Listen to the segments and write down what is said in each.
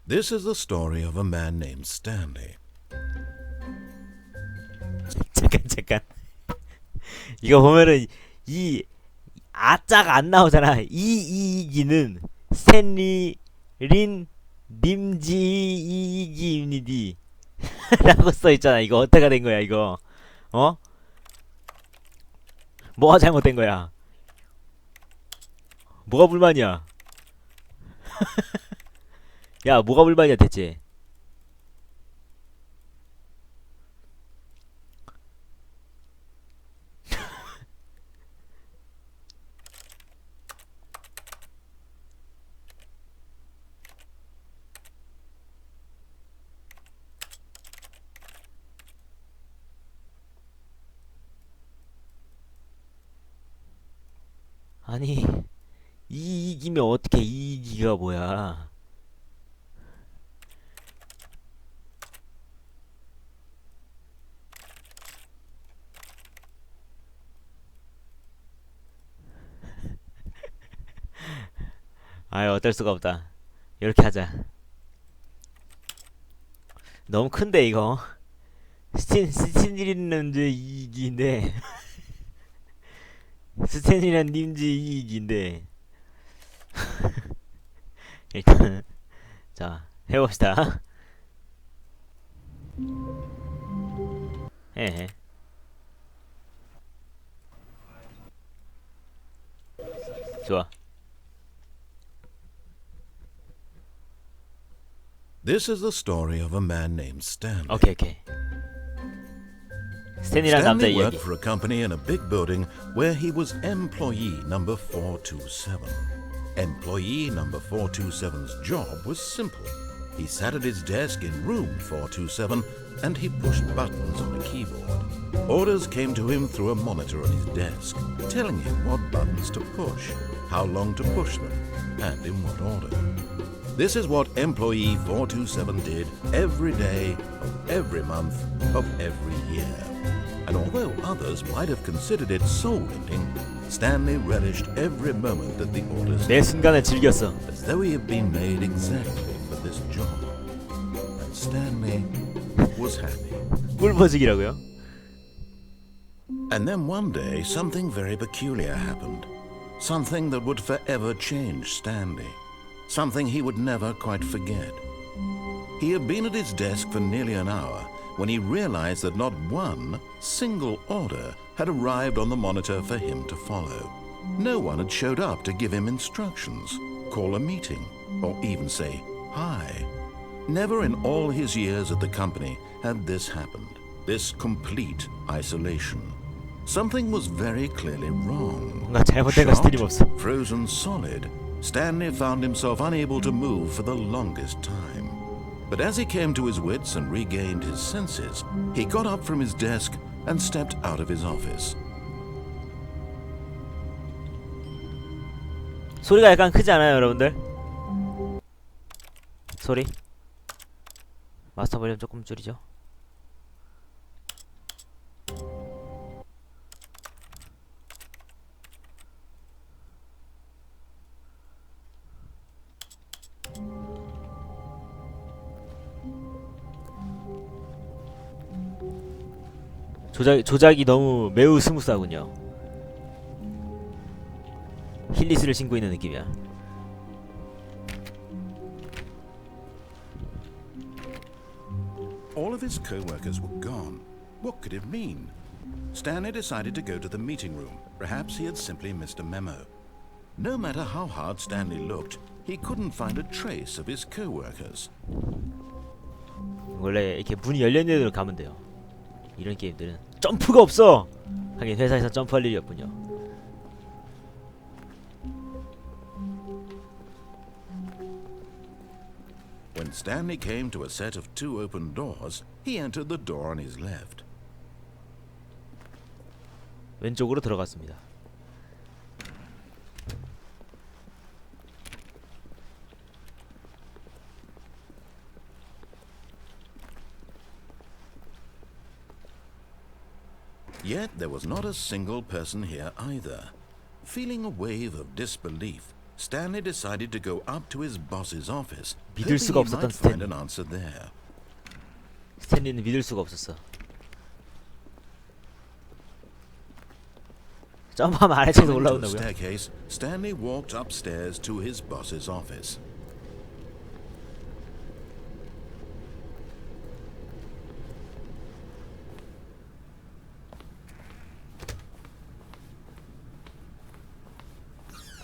This is the story of a man named Stanley. 잠깐. 이거 보면은 이 아자가 안 나오잖아. 이이기는 스탠리 린 님지이기입니디 라고 써있잖아. 이거 어떻게 된 거야 이거? 어? 뭐가 잘못된 거야? 뭐가 불만이야? 야, 뭐가 불만이야 대체? 아니, 이기면 어떻게 이기가 뭐야? 아유, 어쩔 수가 없다. 이렇게 하자. 너무 큰데 이거. 스틴이는 이제 이기인데 스탠이란 님지 이익인데 일단 자 해봅시다. 예. 좋아. This is the story of a man named Stanley. 오케이. 스탠이란 남자 Stanley 이야기. worked for a company in a big building where he was employee number 427. Employee number 427's job was simple. He sat at his desk in room 427 and he pushed buttons on a keyboard. Orders came to him through a monitor on his desk, telling him what buttons to push, how long to push them, and in what order. This is what employee 427 did every day of every month of every year. And although others might have considered it soul-ending, Stanley relished every moment that the orders 매 순간을 즐겼어. as though he had been made exactly for this job. And Stanley was happy. 꿀버직이라고요? And then one day something very peculiar happened. Something that would forever change Stanley. Something he would never quite forget. He had been at his desk for nearly an hour when he realized that not one single order had arrived on the monitor for him to follow. No one had showed up to give him instructions, call a meeting, or even say hi. Never in all his years at the company had this happened, this complete isolation. Something was very clearly wrong. 뭔가 잘못된 거 스트리밍 없어. Frozen solid, Stanley found himself unable to move for the longest time. But as he came to his wits and regained his senses, he got up from his desk and stepped out of his office. 소리가 약간 크지 않아요, 여러분들? 소리? 마스터 볼륨 조금 줄이죠. 조작이 너무 매우 스무스하군요. 힐리스를 신고 있는 느낌이야. All of his co-workers were gone. What could it mean? Stanley decided to go to the meeting room. Perhaps he had simply missed a memo. No matter how hard Stanley looked, he couldn't find a trace of his co-workers. 원래 이렇게 문이 열려있는 데로 가면 돼요. 이런 게임들은 점프가 없어! 하긴 회사에서 점프할 일이 없군요. When Stanley came to a set of two open doors, he entered the door on his left. 왼쪽으로 들어갔습니다. Yet there was not a single person here either. Feeling a wave of disbelief, Stanley decided to go up to his boss's office, 믿을 hoping 수가 he 없었던 might find 스탠리. an answer there. 스탠리는 믿을 수가 없었어. 점프하면 아래층에서 Going to the 올라온다고요? staircase, Stanley walked upstairs to his boss's office.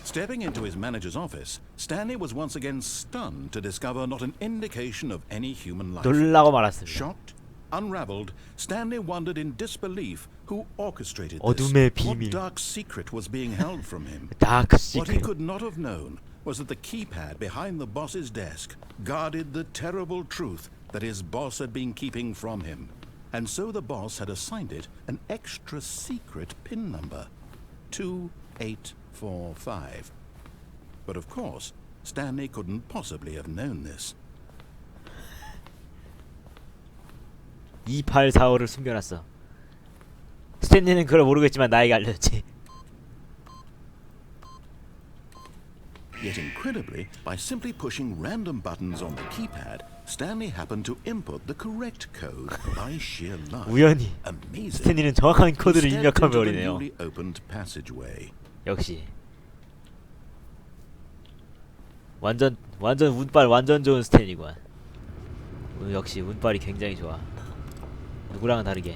Stepping into his manager's office, Stanley was once again stunned to discover not an indication of any human life. 놀라고 말았습니다. Shocked, unraveled, Stanley wondered in disbelief who orchestrated 어둠의 this. 비밀. What dark secret was being held from him? 다크 What he 시크릿. could not have known was that the keypad behind the boss's desk guarded the terrible truth that his boss had been keeping from him. And so the boss had assigned it an extra secret PIN number, 2845. But of course, Stanley couldn't possibly have known this. 2845를 숨겨놨어. 스탠리는 그걸 모르겠지만 나에게 알려줬지. Yet incredibly, by simply pushing random buttons on the keypad, Stanley happened to input the correct code by sheer luck. 우연히 Amazing. 스탠리는 정확한 He 코드를 stepped 입력한 into the 버리네요. newly opened passageway. 역시 완전 운빨 완전 좋은 스탠이구만. 역시 운빨이 굉장히 좋아. 누구랑은 다르게.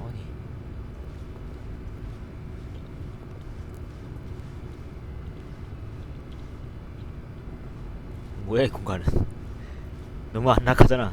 아니. 뭐야 이 공간은. 너무 안락하잖아.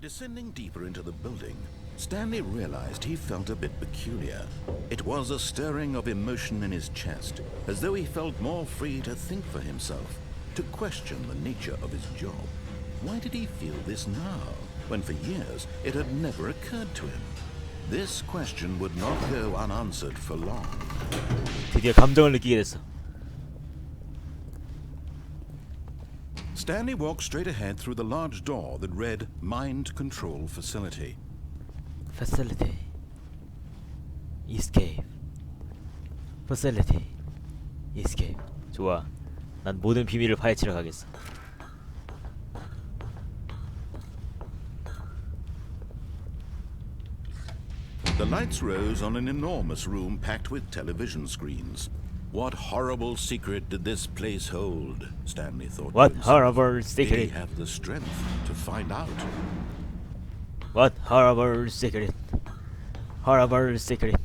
Descending deeper into the building, Stanley realized he felt a bit peculiar. It was a stirring of emotion in his chest, as though he felt more free to think for himself, to question the nature of his job. Why did he feel this now, when for years it had never occurred to him? This question would not go unanswered for long. 드디어 감정을 느끼게 됐어. Stanley walked straight ahead through the large door that read Mind Control Facility. Facility. Escape. Facility. Escape. 좋아. 난 모든 비밀을 파헤치러 가겠어. The lights rose on an enormous room packed with television screens. What horrible secret did this place hold? Stanley thought. What to himself. horrible Did he secret? have the strength to find out? What horrible secret? Horrible secret.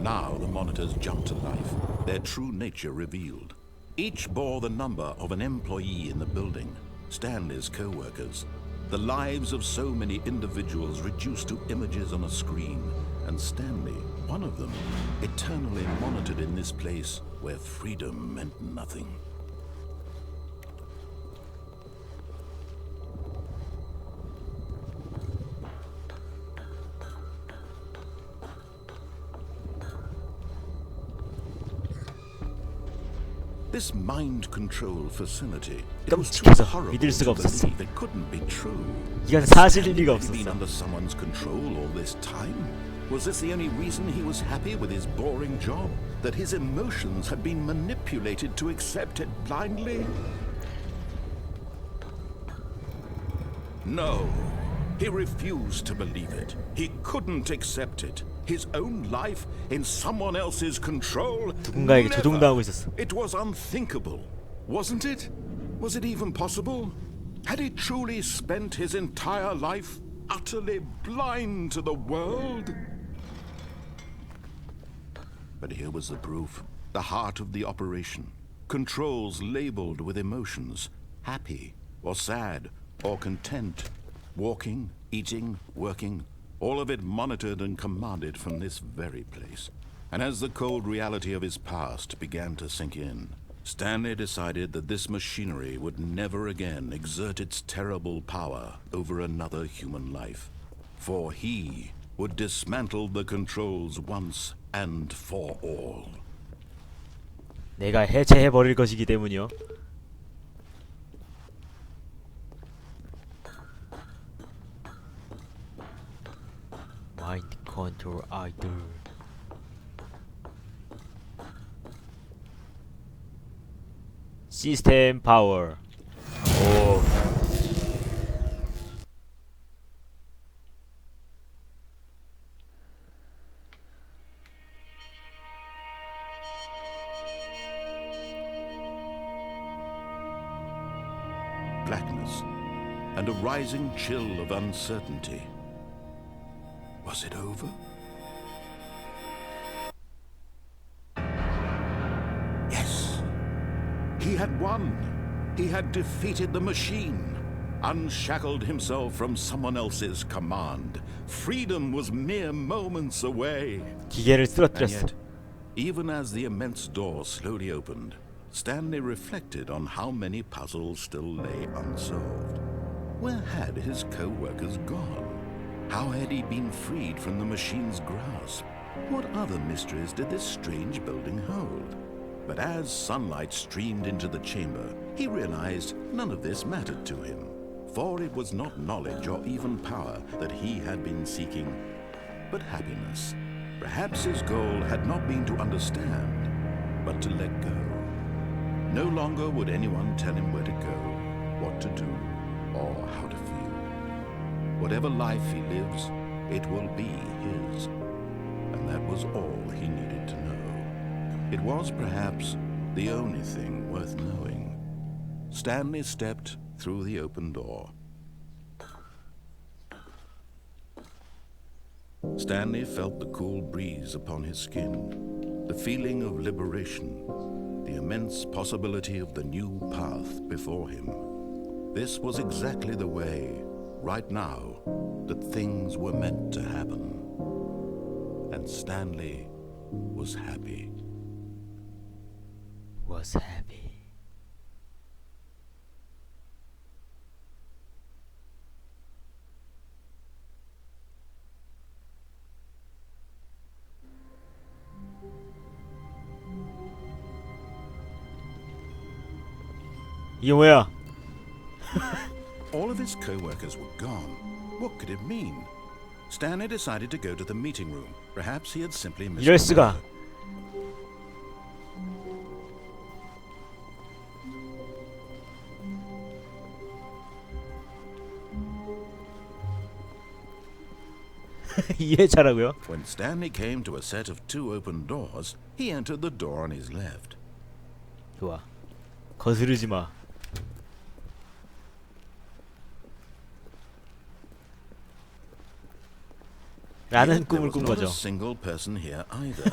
Now the monitors jumped to life, their true nature revealed. Each bore the number of an employee in the building, Stanley's co-workers. The lives of so many individuals reduced to images on a screen, and Stanley, one of them, eternally monitored in this place where freedom meant nothing. This mind control facility, it was too 끔찍해서 horrible 믿을 to 수가 없었어. believe it couldn't be true. 이건 사실일 Had he 리가 been 없었어. under someone's control all this time? Was this the only reason he was happy with his boring job? That his emotions had been manipulated to accept it blindly? No. He refused to believe it. He couldn't accept it. His own life in someone else's control? 누군가에게 Never. 조종당하고 있었어. It was unthinkable, wasn't it? Was it even possible? Had he truly spent his entire life utterly blind to the world? But here was the proof. The heart of the operation. Controls labeled with emotions. Happy or sad or content. Walking, eating, working. All of it monitored and commanded from this very place. And as the cold reality of his past began to sink in, Stanley decided that this machinery would never again exert its terrible power over another human life. for he would dismantle the controls once and for all. 내가 해체해 버릴 것이기 때문이요. Mind control either. 시스템 파워. 오. Blackness and a rising chill of uncertainty. Was it over? Yes. He had won. He had defeated the machine, unshackled himself from someone else's command. Freedom was mere moments away. 기계를 And 쓰러뜨렸어. yet, even as the immense door slowly opened, Stanley reflected on how many puzzles still lay unsolved. Where had his co-workers gone? How had he been freed from the machine's grasp? What other mysteries did this strange building hold? But as sunlight streamed into the chamber, he realized none of this mattered to him, for it was not knowledge or even power that he had been seeking, but happiness. Perhaps his goal had not been to understand, but to let go. No longer would anyone tell him where to go, what to do, or how to feel. Whatever life he lives, it will be his. And that was all he needed to know. It was perhaps the only thing worth knowing. Stanley stepped through the open door. Stanley felt the cool breeze upon his skin, the feeling of liberation, the immense possibility of the new path before him. This was exactly the way, right now, that things were meant to happen. And Stanley was happy. Was happy. 이게 뭐야? All of his co-workers were gone. What could it mean? Stanley decided to go to the meeting room. Perhaps he had simply missed 이럴 the 수가. memo. 이해차라고요? When Stanley came to a set of two open doors, he entered the door on his left. 좋아. 거스르지 마. 라는 Yet there 꿈을 was 꾼 not a 거죠. single person here either.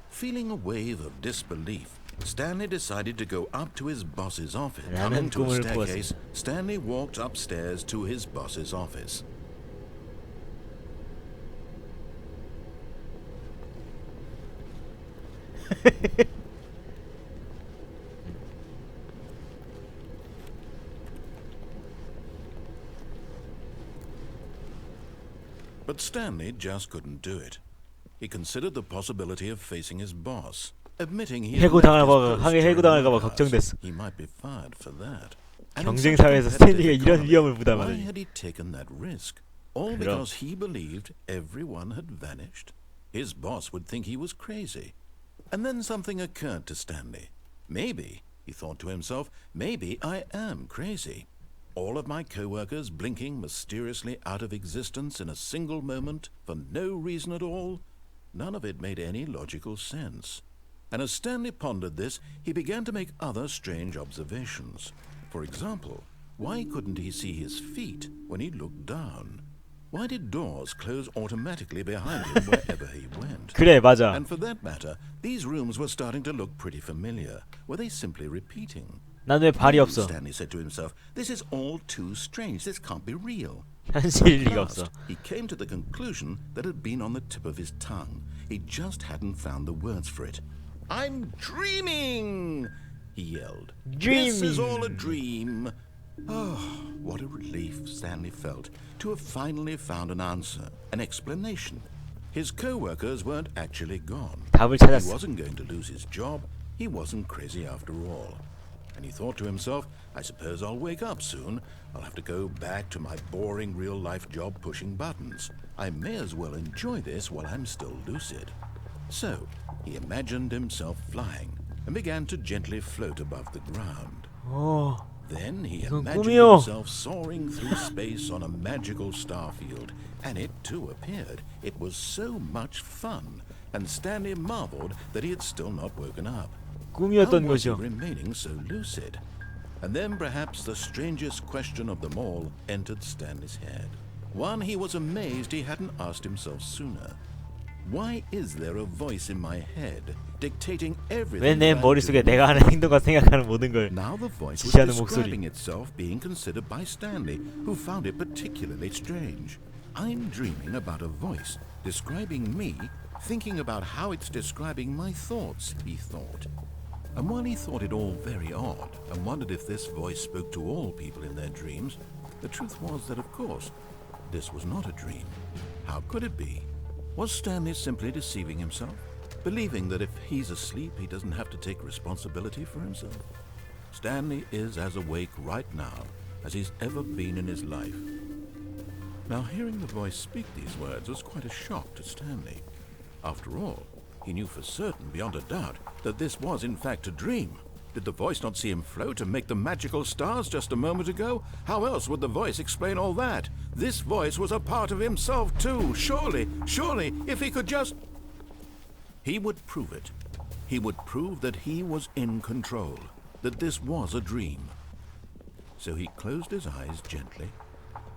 Feeling a wave of disbelief, Stanley decided to go up to his boss's office. 라는 Coming to a 꿈을 staircase, 꾸었습니다. Stanley walked upstairs to his boss's office. But Stanley just couldn't do it. He considered the possibility of facing his boss, admitting he had left his post 항해 during 해고당할까봐 work hours. 걱정됐어. He might be fired for that. And in 경쟁 such a 사회에서 competitive 스탠리가 이런 economy, 위험을 why 부담하다니. had he taken that risk? All 그럼. because he believed everyone had vanished? His boss would think he was crazy. And then something occurred to Stanley. Maybe, he thought to himself, maybe I am crazy. All of my co-workers blinking mysteriously out of existence in a single moment for no reason at all? None of it made any logical sense. And as Stanley pondered this, he began to make other strange observations. For example, why couldn't he see his feet when he looked down? Why did doors close automatically behind him wherever he went? 그래, 맞아. And for that matter, these rooms were starting to look pretty familiar. Were they simply repeating? 난 왜 발이 없어? Stanley said to himself, this is all too strange. This can't be real. 현실일 At 리가 last, 없어. he came to the conclusion that had been on the tip of his tongue. He just hadn't found the words for it. I'm dreaming! He yelled. This is all a dream. Oh, What a relief Stanley felt to have finally found an answer, an explanation. His co-workers weren't actually gone. 답을 He 찾았어. wasn't going to lose his job. He wasn't crazy after all. And he thought to himself, I suppose I'll wake up soon. I'll have to go back to my boring real-life job pushing buttons. I may as well enjoy this while I'm still lucid. So, he imagined himself flying and began to gently float above the ground. 어, Then he 이건 imagined 꿈이요. himself soaring through space on a magical starfield, and it too appeared. It was so much fun, and Stanley marveled that he had still not woken up. How 꿈이었던 was he 거죠. remaining so lucid? And then perhaps the strangest question of them all entered Stanley's head. One he was amazed he hadn't asked himself sooner. Why is there a voice in my head dictating 왜 everything 내 that I 머릿속에 do? 내가 하는 행동과 생각하는 모든 걸 Now the voice was 지시하는 목소리. describing itself being considered by Stanley, who found it particularly strange. I'm dreaming about a voice describing me, thinking about how it's describing my thoughts, he thought. And while he thought it all very odd and wondered if this voice spoke to all people in their dreams, the truth was that, of course, this was not a dream. How could it be? Was Stanley simply deceiving himself, believing that if he's asleep, he doesn't have to take responsibility for himself? Stanley is as awake right now as he's ever been in his life. Now, hearing the voice speak these words was quite a shock to Stanley. After all, he knew for certain, beyond a doubt, that this was in fact a dream. Did the voice not see him float and make the magical stars just a moment ago? How else would the voice explain all that? This voice was a part of himself too. Surely, if he could just... He would prove it. He would prove that he was in control, that this was a dream. So he closed his eyes gently,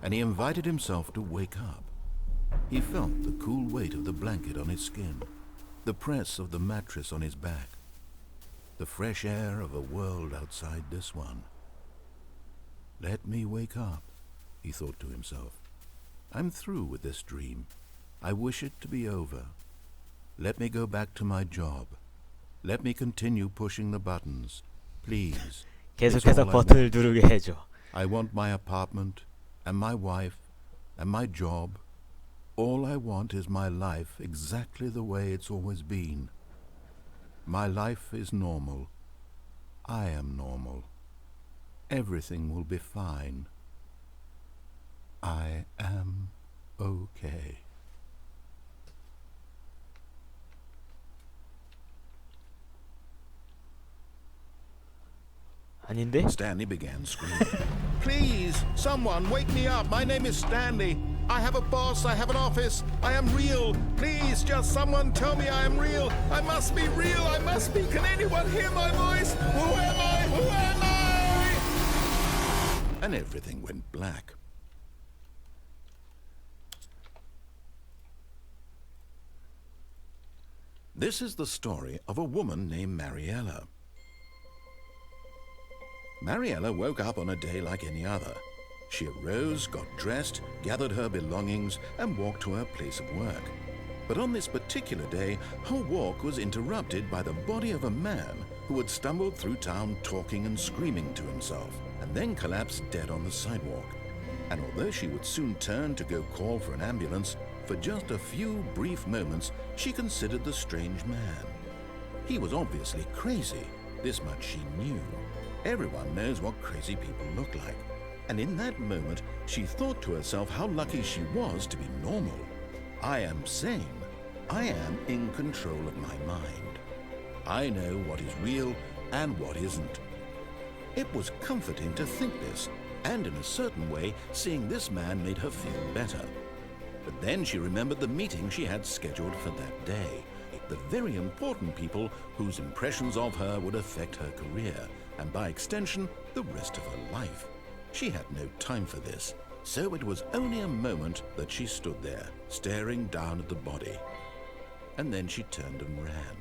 and he invited himself to wake up. He felt the cool weight of the blanket on his skin, the press of the mattress on his back, the fresh air of a world outside this one. Let me wake up, he thought to himself. I'm through with this dream. I wish it to be over. Let me go back to my job. Let me continue pushing the buttons. Please. 계속해서 버튼을 누르게 해줘. I want my apartment and my wife and my job. All I want is my life exactly the way it's always been. My life is normal. I am normal. Everything will be fine. I am okay. 아닌데? Stanley began screaming. Please, someone wake me up. My name is Stanley. I have a boss. I have an office. I am real. Please, just someone tell me I am real. I must be real. I must be. Can anyone hear my voice? Who am I? Who am I? And everything went black. This is the story of a woman named Mariella. Mariella woke up on a day like any other. She arose, got dressed, gathered her belongings, and walked to her place of work. But on this particular day, her walk was interrupted by the body of a man who had stumbled through town talking and screaming to himself, and then collapsed dead on the sidewalk. And although she would soon turn to go call for an ambulance, for just a few brief moments she considered the strange man. He was obviously crazy. This much she knew. Everyone knows what crazy people look like. And in that moment, she thought to herself how lucky she was to be normal. I am sane. I am in control of my mind. I know what is real and what isn't. It was comforting to think this, and in a certain way, seeing this man made her feel better. But then she remembered the meeting she had scheduled for that day. The very important people whose impressions of her would affect her career, and by extension, the rest of her life. She had no time for this, so it was only a moment that she stood there, staring down at the body. And then she turned and ran.